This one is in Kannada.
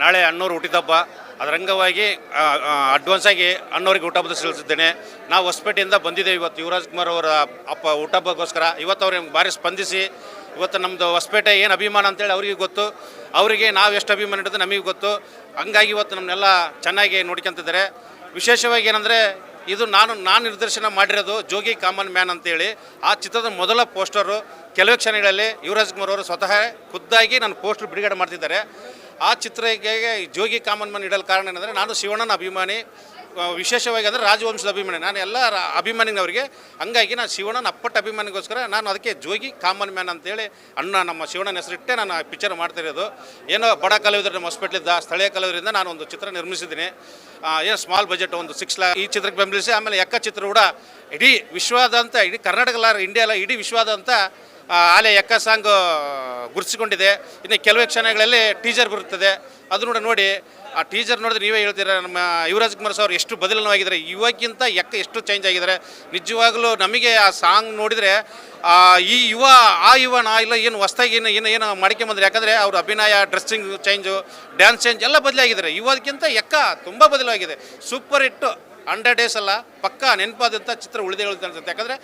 ನಾಳೆ ಅಣ್ಣವ್ರು ಹುಟ್ಟಿದಬ್ಬ. ಅದರ ಅಂಗವಾಗಿ ಅಡ್ವಾನ್ಸ್ ಆಗಿ ಅಣ್ಣವ್ರಿಗೆ ಹುಟ್ಟಹಬ್ಬದ ಸಲ್ಲಿಸಿದ್ದೇನೆ. ನಾವು ಹೊಸಪೇಟೆಯಿಂದ ಬಂದಿದ್ದೇವೆ ಇವತ್ತು ಯುವರಾಜ್ ಕುಮಾರ್ ಅವರ ಹುಟ್ಟಹಬ್ಬಕ್ಕೋಸ್ಕರ. ಇವತ್ತು ಅವ್ರಿಗೆ ಭಾರಿ ಸ್ಪಂದಿಸಿ ಇವತ್ತು ನಮ್ಮದು ಹೊಸಪೇಟೆ ಏನು ಅಭಿಮಾನ ಅಂತೇಳಿ ಅವ್ರಿಗೆ ಗೊತ್ತು, ಅವರಿಗೆ ನಾವು ಎಷ್ಟು ಅಭಿಮಾನ ಇಡೋದು ನಮಗೆ ಗೊತ್ತು. ಹಂಗಾಗಿ ಇವತ್ತು ನಮ್ಮನ್ನೆಲ್ಲ ಚೆನ್ನಾಗಿ ನೋಡ್ಕೊತಿದ್ದಾರೆ. ವಿಶೇಷವಾಗಿ ಏನಂದರೆ ಇದು ನಾನು ನಿರ್ದೇಶನ ಮಾಡಿರೋದು ಜೋಗಿ ಕಾಮನ್ ಮ್ಯಾನ್ ಅಂತೇಳಿ. ಆ ಚಿತ್ರದ ಮೊದಲ ಪೋಸ್ಟರು ಕೆಲವೇ ಕ್ಷಣಗಳಲ್ಲಿ ಯುವರಾಜ್ ಕುಮಾರ್ ಅವರು ಸ್ವತಃ ಖುದ್ದಾಗಿ ನನ್ನ ಪೋಸ್ಟರ್ ಬಿಡುಗಡೆ ಮಾಡ್ತಿದ್ದಾರೆ. ಆ ಚಿತ್ರಕ್ಕೆ ಜೋಗಿ ಕಾಮನ್ ಮ್ಯಾನ್ ಇಡಲು ಕಾರಣ ಏನಂದರೆ ನಾನು ಶಿವಣ್ಣನ ಅಭಿಮಾನಿ, ವಿಶೇಷವಾಗಿ ಅಂದರೆ ರಾಜವಂಶದ ಅಭಿಮಾನಿ. ನಾನು ಎಲ್ಲ ಅಭಿಮಾನಿನವರಿಗೆ, ಹಂಗಾಗಿ ನಾನು ಶಿವಣ್ಣನ ಅಪ್ಪಟ್ಟ ಅಭಿಮಾನಿಗೋಸ್ಕರ ನಾನು ಅದಕ್ಕೆ ಜೋಗಿ ಕಾಮನ್ ಮ್ಯಾನ್ ಅಂತೇಳಿ ನಮ್ಮ ಶಿವಣ್ಣನ ಹೆಸರಿಟ್ಟೆ ನಾನು ಪಿಕ್ಚರ್ ಮಾಡ್ತಿರೋದು. ಏನೋ ಬಡ ಕಲಾವಿದರು ನಮ್ಮ ಹಾಸ್ಪಿಟ್ಲಿದ್ದ ಸ್ಥಳೀಯ ಕಲಾವಿದರಿಂದ ನಾನು ಒಂದು ಚಿತ್ರ ನಿರ್ಮಿಸಿದ್ದೀನಿ. ಏನು ಸ್ಮಾಲ್ ಬಜೆಟ್ ಒಂದು 6 ಲಕ್ಷ ಈ ಚಿತ್ರಕ್ಕೆ ಬೆಂಬಲಿಸಿ. ಆಮೇಲೆ ಎಕ್ಕ ಚಿತ್ರ ಕೂಡ ಇಡೀ ವಿಶ್ವಾದ್ಯಂತ, ಇಡೀ ಕರ್ನಾಟಕ ಅಲ್ಲ, ಇಂಡಿಯಾ ಅಲ್ಲ, ಇಡೀ ವಿಶ್ವಾದ್ಯಂತ ಆಲೆ ಎಕ್ಕ ಸಾಂಗ್ ಗುರುತಿಸಿಕೊಂಡಿದೆ. ಇನ್ನು ಕೆಲವೇ ಕ್ಷಣಗಳಲ್ಲಿ ಟೀಸರ್ ಬರುತ್ತದೆ, ಅದನ್ನು ನೋಡಿ ಆ ಟೀಸರ್ ನೋಡಿದ್ರೆ ನೀವೇ ಹೇಳ್ತೀರ ನಮ್ಮ ಯುವರಾಜ್ ಕುಮಾರ್ ಸರ್ ಎಷ್ಟು ಬದಲಾವಣೆವಾಗಿದ್ದಾರೆ, ಇವಾಗಕ್ಕಿಂತ ಎಕ್ಕ ಎಷ್ಟು ಚೇಂಜ್ ಆಗಿದ್ದಾರೆ. ನಿಜವಾಗಲೂ ನಮಗೆ ಆ ಸಾಂಗ್ ನೋಡಿದರೆ ಈ ಯುವ ನಾ ಇಲ್ಲ ಏನು ಹೊಸ್ದಾಗಿ ಏನು ಮಾಡ್ಕೊಂಬಂದ್ರೆ. ಯಾಕಂದರೆ ಅವ್ರ ಅಭಿನಯ, ಡ್ರೆಸ್ಸಿಂಗ್ ಚೇಂಜು, ಡ್ಯಾನ್ಸ್ ಚೇಂಜ್ ಎಲ್ಲ ಬದಲಾಗಿದ್ದಾರೆ. ಇವಾಗಕ್ಕಿಂತ ಎಕ್ಕ ತುಂಬ ಬದಲಾಗಿದೆ. ಸೂಪರ್ ಹಿಟ್ಟು 100 ಡೇಸ್ ಅಲ್ಲ, ಪಕ್ಕಾ ನೆನಪಾದಂಥ ಚಿತ್ರ ಉಳಿದೇ ಅನ್ಸುತ್ತೆ. ಯಾಕಂದರೆ